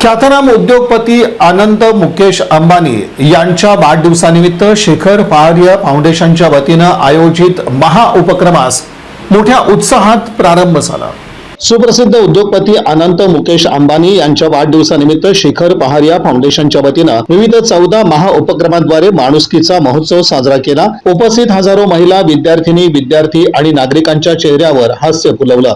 ख्यातनाम उद्योगपती अनंत मुकेश अंबानी यांच्या वाढदिवसानिमित्त शेखर पहारिया फाउंडेशनच्या वतीनं आयोजित महाउपक्रमास मोठ्या उत्साहात प्रारंभ झाला। सुप्रसिद्ध उद्योगपती अनंत मुकेश अंबानी यांच्या वाढदिवसानिमित्त शेखर पहारिया फाउंडेशनच्या वतीनं विविध 14 महाउपक्रमांद्वारे माणुसकीचा महोत्सव साजरा केला। उपस्थित हजारो महिला, विद्यार्थिनी, विद्यार्थी आणि नागरिकांच्या चेहऱ्यावर हास्य फुलवलं।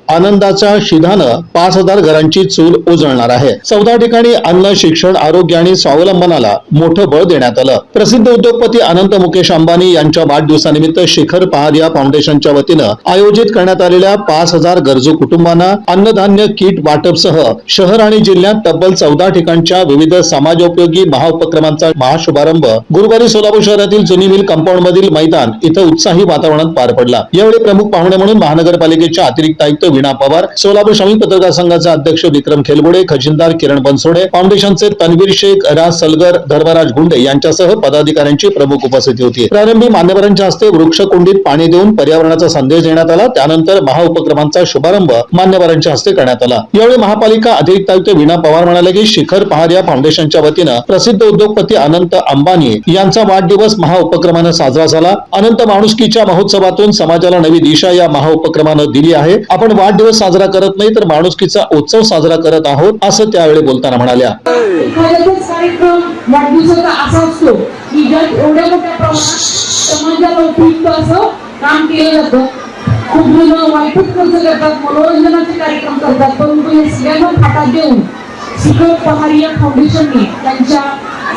आनंदाच्या शिधानं 5000 घरांची चूल उजळणार आहे। 14 ठिकाणी अन्न, शिक्षण, आरोग्य आणि स्वावलंबनाला मोठं बळ देण्यात आलं। प्रसिद्ध उद्योगपती अनंत मुकेश अंबानी यांच्या वाढदिवसानिमित्त शेखर पहारिया फाउंडेशनच्या वतीनं आयोजित करण्यात आलेल्या 5000 गरजू कुटुंबांना अन्नधान्य किट वाटपसह शहर आणि जिल्ह्यात तब्बल 14 ठिकाणच्या विविध समाजोपयोगी महाउपक्रमांचा महाशुभारंभ गुरुवारी सोलापूर शहरातील जुनी मिल कंपाऊंड मधील मैदान इथं उत्साही वातावरणात पार पडला। यावेळी प्रमुख पाहुणे म्हणून महानगरपालिकेच्या अतिरिक्त आयुक्त वीणा पवार, सोलापूर श्रमिक पत्रकार संघाचे अध्यक्ष विक्रम खेलगुडे, खजिनदार किरण बनसोडे, फाउंडेशनचे तन्वीर शेख, राज सलगर, धर्मराज गुंडे यांच्यासह पदाधिकाऱ्यांची प्रमुख उपस्थिती होती। प्रारंभी मान्यवरांच्या हस्ते वृक्षकुंडीत पाणी देऊन पर्यावरणाचा संदेश देण्यात आला। त्यानंतर महाउपक्रमांचा शुभारंभ मान्यवरांच्या हस्ते करण्यात आला। यावेळी महापालिका अतिरिक्त आयुक्त वीणा पवार म्हणाले की शेखर पहारिया फाउंडेशनच्या वतीनं प्रसिद्ध उद्योगपती अनंत अंबानी यांचा वाढदिवस महाउपक्रमाने साजरा झाला। अनंत माणुसकीच्या महोत्सवातून समाजाला नवी दिशा या महाउपक्रमाने दिली आहे। आपण वाढदिवस साजरा करत नाही तर माणुसकीचा उत्सव साजरा करत आहोत, असं त्यावेळी बोलताना म्हणाल्या। कार्यक्रम वाढदिवसाचा असा असतो की ज्यात एवढ्या मोठ्या प्रमाणात समाजाला उपयुक्त असं काम केलं जातं। खूप जण वाईटच खर्च करतात, मनोरंजनाचे कार्यक्रम करतात, परंतु हे सगळ्यांना फाटा देऊन शेखर पहारिया फाउंडेशनने त्यांच्या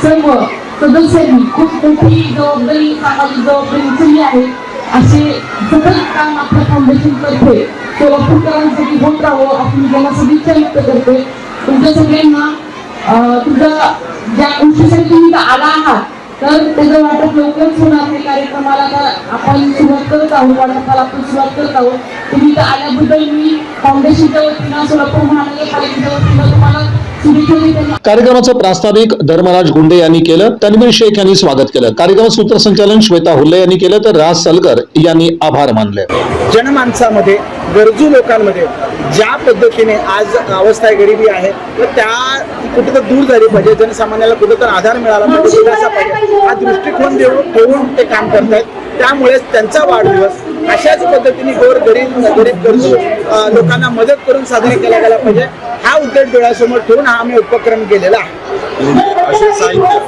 सर्व सदस्यांनी खूप मोठी जबाबदारी, सामाजिक जबाबदारी उचलली आहे। असे सतत काम आपल्या फाउंडेशन तर्फे सोलापूरकरांसाठी होत राहावं आपण त्यांना सदिच्छा व्यक्त करते। तुमच्या सगळ्यांना तुमच्या ज्या गोष्टीसाठी तुम्ही आला आहात तर त्याचं वाटप लवकरच होणार आहे। कार्यक्रमाला आपण सुरुवात करत आहोत, वाटपाला आपण सुरुवात करत आहोत। तुम्ही इथं आल्याबद्दल मी फाउंडेशनच्या वतीनं, सोलापूर महानगरपालिकेच्या वतीनं तुम्हाला कार्यक्रमाचं प्रास्ताविक धर्मराज गुंडे यांनी केलं, तन्वीर शेख यांनी स्वागत केलं। कार्यक्रम सूत्रसंचालन श्वेता हुल्ले यांनी केलं तर राज सलगर यांनी आभार मानले। जनमानसामध्ये, गरजू लोकांमध्ये ज्या पद्धतीने आज अवस्था गरिबी आहे त्या कुठेतरी दूर झाली पाहिजे, जनसामान्याला कुठेतरी आधार मिळाला पाहिजे, हा दृष्टिकोन ठेवून ते काम करतायत। त्यामुळे त्यांचा वाढदिवस अशाच पद्धतीने गरीब गरजू लोकांना मदत करून साजरा केला गेला पाहिजे, हा उद्देश डोळ्यासमोर ठेवून हा आम्ही उपक्रम केलेला आहे। असे साहित्य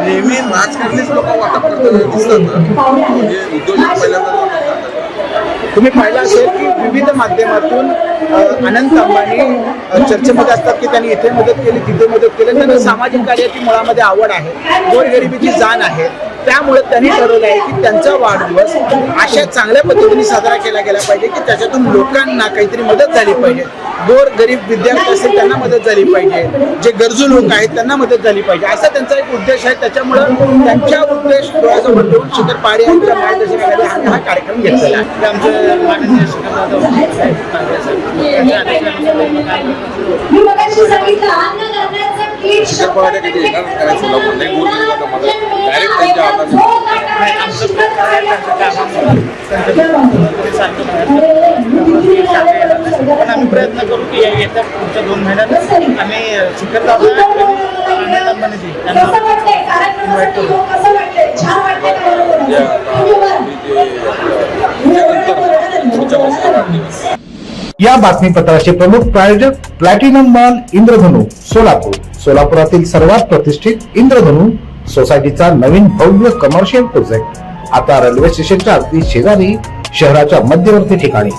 नेहमी राजकारणीच लोक वाटप करताना दिसतात, म्हणजे उद्योजक पहिल्यांदा तुम्ही पाहिलं असेल की विविध माध्यमातून अनंत अंबानी चर्चेमध्ये असतात की त्यांनी इथे मदत केली, तिथे मदत केली। त्यांना सामाजिक कार्याची मुळामध्ये आवड आहे, गोरगरिबीची जाण आहे। त्यामुळे त्यांनी ठरवलं आहे की त्यांचा वाढदिवस अशा चांगल्या पद्धतीने साजरा केला गेला पाहिजे की त्याच्यातून लोकांना काहीतरी मदत झाली पाहिजे। गोर गरीब विद्यार्थी असतील त्यांना मदत झाली पाहिजे, जे गरजू लोक आहेत त्यांना मदत झाली पाहिजे, असा त्यांचा एक उद्देश आहे। त्याच्यामुळे त्यांच्या उद्देश डोळ्यासमोर ठेवून शेखर पहारिया यांच्या मार्गदर्शनाखाली आम्ही हा कार्यक्रम घेतलेला आहे। आमचे माननीय पण आम्ही प्रयत्न करू की येत्या पुढच्या 2 महिन्यात आम्ही शिखर या बातमीपत्राचे प्रमुख प्रायोजक प्लॅटिनम मॉल इंद्रधनु सोलापूर। सोलापुरातील सर्वात प्रतिष्ठित इंद्रधनु सोसायटीचा नवीन भव्य कमर्शियल प्रोजेक्ट आता रेल्वे स्टेशनच्या अगदी शेजारी शहराच्या मध्यवर्ती ठिकाणी।